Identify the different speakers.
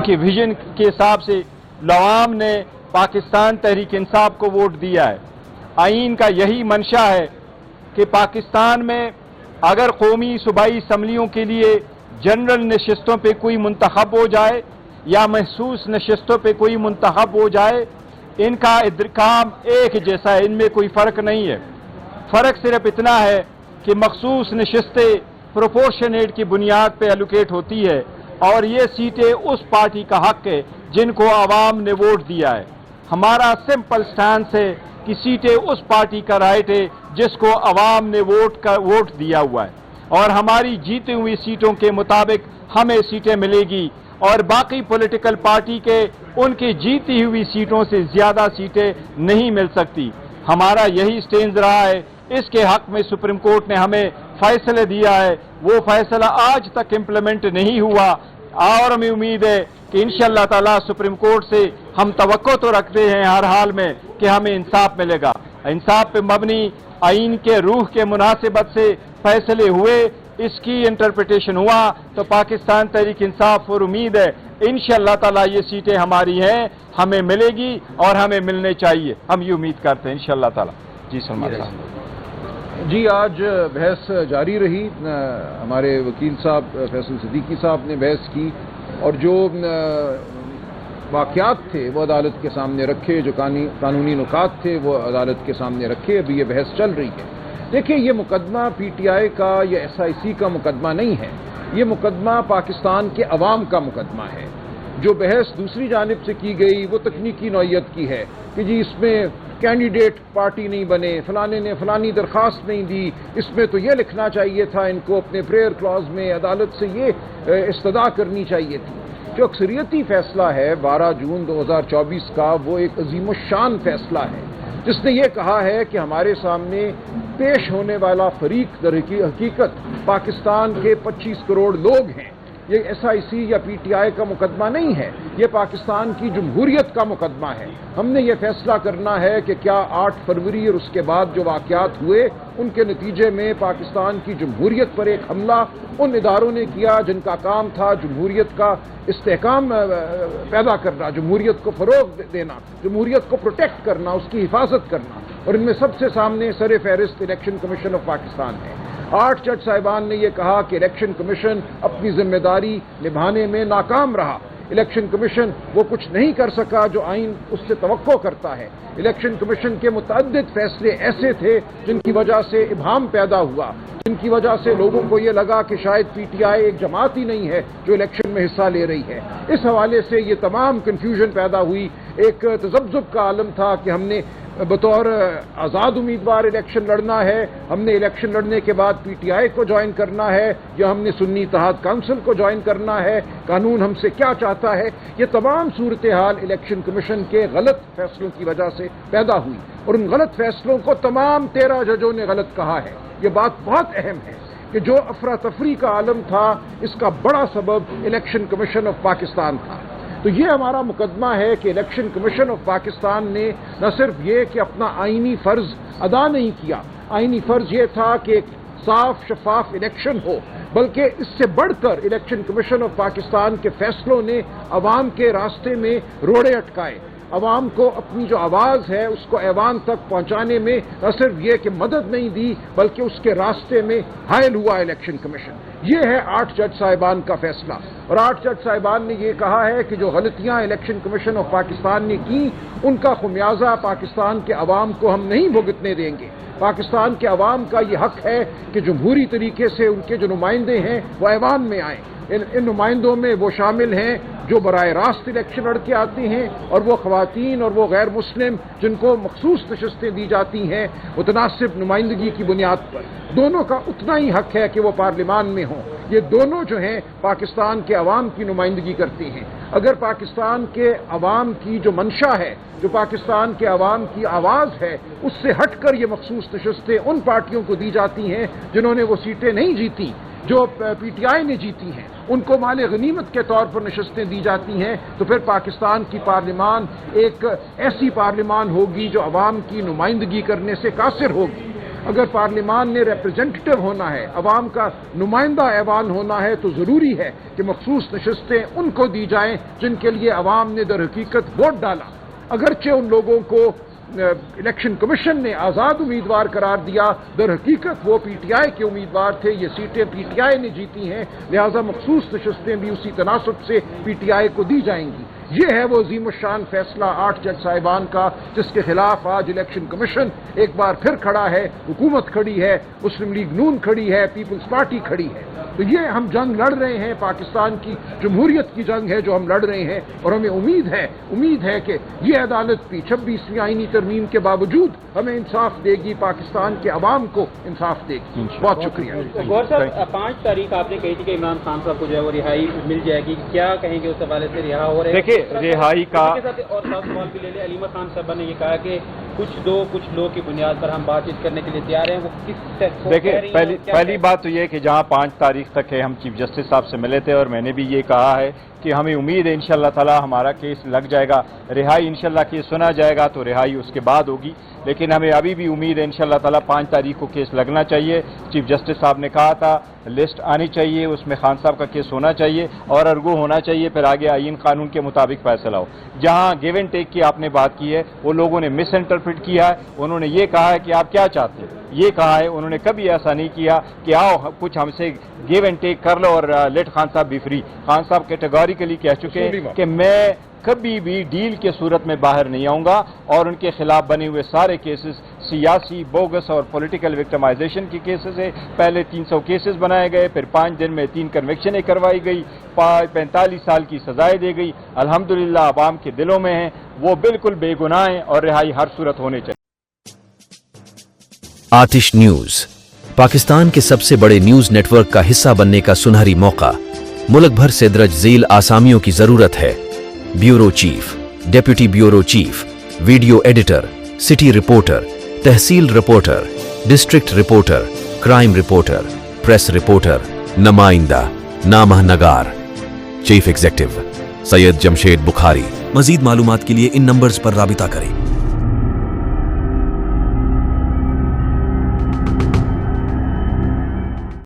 Speaker 1: उनके विजन के हिसाब से अवाम ने पाकिस्तान तहरीक इंसाफ को वोट दिया है। आइन का यही मंशा है कि पाकिस्तान में अगर कौमी सूबाई असम्बलियों के लिए जनरल नशिस्तों पे कोई मुंतखब हो जाए या महसूस नशिस्तों पे कोई मुंतखब हो जाए, इनका इद्रिकाम एक जैसा है, इनमें कोई फ़र्क नहीं है। फ़र्क सिर्फ इतना है कि मखसूस नशिस्तें प्रोपोर्शनेट की बुनियाद पे एलोकेट होती है और ये सीटें उस पार्टी का हक है जिनको आवाम ने वोट दिया है। हमारा सिंपल स्टैंस है कि सीटें उस पार्टी का राइट है जिसको आवाम ने वोट दिया हुआ है और हमारी जीती हुई सीटों के मुताबिक हमें सीटें मिलेगी और बाकी पॉलिटिकल पार्टी के उनकी जीती हुई सीटों से ज़्यादा सीटें नहीं मिल सकती। हमारा यही स्टैंड रहा है। इसके हक में सुप्रीम कोर्ट ने हमें फैसला दिया है, वो फैसला आज तक इम्प्लीमेंट नहीं हुआ और हमें उम्मीद है कि इंशाअल्लाह ताला सुप्रीम कोर्ट से हम तवक्को तो रखते हैं हर हाल में कि हमें इंसाफ मिलेगा। इंसाफ पे मबनी आइन के रूह के मुनासिबत से फैसले हुए, इसकी इंटरप्रिटेशन हुआ तो पाकिस्तान तहरीक इंसाफ और उम्मीद है इंशाअल्लाह ताला ये सीटें हमारी हैं, हमें मिलेगी और हमें मिलने चाहिए। हम ये उम्मीद करते हैं इंशाअल्लाह ताला। जी सलमान साहब।
Speaker 2: जी, आज बहस जारी रही। हमारे वकील साहब फैसल सिद्दीकी साहब ने बहस की और जो वाक़यात थे वो अदालत के सामने रखे, जो कानूनी नुकात थे वो अदालत के सामने रखे। अभी ये बहस चल रही है। देखिए, ये मुकदमा पीटीआई का या एसआईसी का मुकदमा नहीं है, ये मुकदमा पाकिस्तान के अवाम का मुकदमा है। जो बहस दूसरी जानिब से की गई वो तकनीकी नौइयत की है कि जी इसमें कैंडिडेट पार्टी नहीं बने, फलाने ने फलानी दरख्वास्त नहीं दी, इसमें तो ये लिखना चाहिए था, इनको अपने प्रेयर क्लॉज में अदालत से ये इस्तदा करनी चाहिए थी। जो अक्सरियती फैसला है 12 जून 2024 का, वो एक अजीमुश्शान फैसला है जिसने ये कहा है कि हमारे सामने पेश होने वाला फरीक दर हकीकत पाकिस्तान के 25 करोड़ लोग हैं। ये एसआईसी या पीटीआई का मुकदमा नहीं है, ये पाकिस्तान की जमहूरियत का मुकदमा है। हमने ये फैसला करना है कि क्या 8 फरवरी और उसके बाद जो वाक़यात हुए उनके नतीजे में पाकिस्तान की जमहूरियत पर एक हमला उन इदारों ने किया जिनका काम था जमहूरियत का इस्तेहकाम पैदा करना, जमहूरियत को फ़रोग़ देना, जमहूरियत को प्रोटेक्ट करना, उसकी हिफाजत करना। और इनमें सबसे सामने सर फहरिस्त इलेक्शन कमीशन ऑफ पाकिस्तान है। 8 जज साहिबान ने यह कहा कि इलेक्शन कमीशन अपनी जिम्मेदारी निभाने में नाकाम रहा। इलेक्शन कमीशन वो कुछ नहीं कर सका जो आइन उससे तवक्को करता है। इलेक्शन कमीशन के मुतअद्दिद फैसले ऐसे थे जिनकी वजह से इब्हाम पैदा हुआ, जिनकी वजह से लोगों को ये लगा कि शायद पीटीआई एक जमात ही नहीं है जो इलेक्शन में हिस्सा ले रही है। इस हवाले से ये तमाम कन्फ्यूजन पैदा हुई। एक तज़ब्ज़ुब का आलम था कि हमने बतौर आज़ाद उम्मीदवार इलेक्शन लड़ना है, हमने इलेक्शन लड़ने के बाद पीटीआई को ज्वाइन करना है या हमने सुन्नी इत्तेहाद काउंसिल को ज्वाइन करना है, कानून हमसे क्या चाहता है। ये तमाम सूरत हाल इलेक्शन कमीशन के गलत फैसलों की वजह से पैदा हुई और उन गलत फैसलों को तमाम 13 जजों ने गलत कहा है। ये बात बहुत अहम है कि जो अफरा तफरी का आलम था इसका बड़ा सबब इलेक्शन कमीशन ऑफ पाकिस्तान था। तो ये हमारा मुकदमा है कि इलेक्शन कमीशन ऑफ पाकिस्तान ने न सिर्फ ये कि अपना आईनी फर्ज अदा नहीं किया, आईनी फर्ज ये था कि एक साफ शफाफ इलेक्शन हो, बल्कि इससे बढ़कर इलेक्शन कमीशन ऑफ पाकिस्तान के फैसलों ने अवाम के रास्ते में रोड़े अटकाए, अवाम को अपनी जो आवाज़ है उसको ऐवान तक पहुंचाने में न सिर्फ ये कि मदद नहीं दी बल्कि उसके रास्ते में हायल हुआ इलेक्शन कमीशन। ये है 8 जज साहिबान का फैसला और 8 जज साहिबान ने ये कहा है कि जो गलतियां इलेक्शन कमीशन ऑफ पाकिस्तान ने की उनका खुमियाजा पाकिस्तान के अवाम को हम नहीं भुगतने देंगे। पाकिस्तान के अवाम का ये हक है कि जमहूरी तरीके से उनके जो नुमाइंदे हैं वो ऐवान में आएँ। इन नुमाइंदों में वो शामिल हैं जो बराह रास्त इलेक्शन लड़ के आती हैं और वो ख़वातीन और वो गैर मुस्लिम जिनको मखसूस नशस्तें दी जाती हैं मुतनासिब नुमाइंदगी की बुनियाद पर। दोनों का उतना ही हक है कि वो पार्लिमान में हों। ये दोनों जो हैं पाकिस्तान के अवाम की नुमाइंदगी करती हैं। अगर पाकिस्तान के अवाम की जो मंशा है, जो पाकिस्तान के अवाम की आवाज़ है, उससे हटकर ये मखसूस नशस्तें उन पार्टियों को दी जाती हैं जिन्होंने वो सीटें नहीं जीती, जो पीटीआई ने जीती हैं, उनको माले गनीमत के तौर पर नशस्तें दी जाती हैं, तो फिर पाकिस्तान की पार्लिमान एक ऐसी पार्लिमान होगी जो अवाम की नुमाइंदगी करने से कासिर होगी। اگر پارلیمان نے ریپرزینٹیٹو ہونا ہے، عوام کا نمائندہ ایوان ہونا ہے، تو ضروری ہے کہ مخصوص نشستیں ان کو دی جائیں جن کے لیے عوام نے در حقیقت ووٹ ڈالا۔ اگرچہ ان لوگوں کو الیکشن کمیشن نے آزاد امیدوار قرار دیا، در حقیقت وہ پی ٹی آئی کے امیدوار تھے، یہ سیٹیں پی ٹی آئی نے جیتی ہیں، لہذا مخصوص نشستیں بھی اسی تناسب سے پی ٹی آئی کو دی جائیں گی۔ یہ ہے وہ عظیم الشان فیصلہ 8 جج صاحبان کا، جس کے خلاف آج الیکشن کمیشن ایک بار پھر کھڑا ہے، حکومت کھڑی ہے، مسلم لیگ نون کھڑی ہے، پیپلز پارٹی کھڑی ہے۔ تو یہ ہم جنگ لڑ رہے ہیں، پاکستان کی جمہوریت کی جنگ ہے جو ہم لڑ رہے ہیں، اور ہمیں امید ہے کہ یہ عدالت بھی 26ویں آئینی ترمیم کے باوجود ہمیں انصاف دے گی، پاکستان کے عوام کو انصاف دے گی۔ بہت شکریہ۔
Speaker 3: غور صاحب، 5 تاریخ آپ نے کہی تھی کہ عمران خان صاحب کو جو ہے وہ رہائی مل جائے گی، کیا کہیں گے اس حوالے سے؟ رہا ہو رہے ہیں؟
Speaker 1: دیکھیے رہائی کا
Speaker 3: اور سوال بھی لے لیں، علیمہ خان صاحبہ نے یہ کہا کہ کچھ لوگ کی بنیاد پر ہم بات چیت کرنے کے لیے تیار ہیں، وہ کس
Speaker 1: دیکھیں پہلی بات تو یہ ہے کہ جہاں 5 تاریخ تک ہے ہم چیف جسٹس صاحب سے ملے تھے، اور میں نے بھی یہ کہا ہے کہ ہمیں امید ہے انشاءاللہ تعالی ہمارا کیس لگ جائے گا، رہائی انشاءاللہ کیس سنا جائے گا تو رہائی اس کے بعد ہوگی، لیکن ہمیں ابھی بھی امید ہے انشاءاللہ تعالی 5 تاریخ کو کیس لگنا چاہیے۔ چیف جسٹس صاحب نے کہا تھا لسٹ آنی چاہیے، اس میں خان صاحب کا کیس ہونا چاہیے اور ارگو ہونا چاہیے، پھر آگے آئین قانون کے مطابق فیصلہ ہو۔ جہاں گیو اینڈ ٹیک کی آپ نے بات کی ہے، وہ لوگوں نے مس انٹرپریٹ کیا ہے، انہوں نے یہ کہا ہے کہ آپ کیا چاہتے ہیں، یہ کہا ہے، انہوں نے کبھی ایسا نہیں کیا کہ آؤ کچھ ہم سے گیو اینڈ ٹیک کر لو اور لیٹ خان صاحب بھی فری۔ خان صاحب کیٹیگوریکلی کہہ چکے ہیں کہ میں کبھی بھی ڈیل کے صورت میں باہر نہیں آؤں گا، اور ان کے خلاف بنے ہوئے سارے کیسز سیاسی بوگس اور پولیٹیکل وکٹمائزیشن کے کیسز ہیں۔ پہلے 300 کیسز بنائے گئے، پھر 5 دن میں 3 کنوکشنیں کروائی گئی، 45 سال کی سزائیں دی گئی، الحمدللہ عوام کے دلوں میں ہیں، وہ بالکل بے گناہ ہیں اور رہائی ہر صورت ہونے چاہیے۔
Speaker 4: آتش نیوز پاکستان کے سب سے بڑے نیوز نیٹ ورک کا حصہ بننے کا سنہری موقع، ملک بھر سے درج ذیل آسامیوں کی ضرورت ہے: bureau chief, deputy bureau chief, video editor, city reporter, تحصیل reporter, district reporter, crime reporter, press reporter, نمائندہ، نامہ نگار۔ Chief executive Syed Jamshed Bukhari. مزید معلومات کے لیے ان نمبرز پر رابطہ کریں۔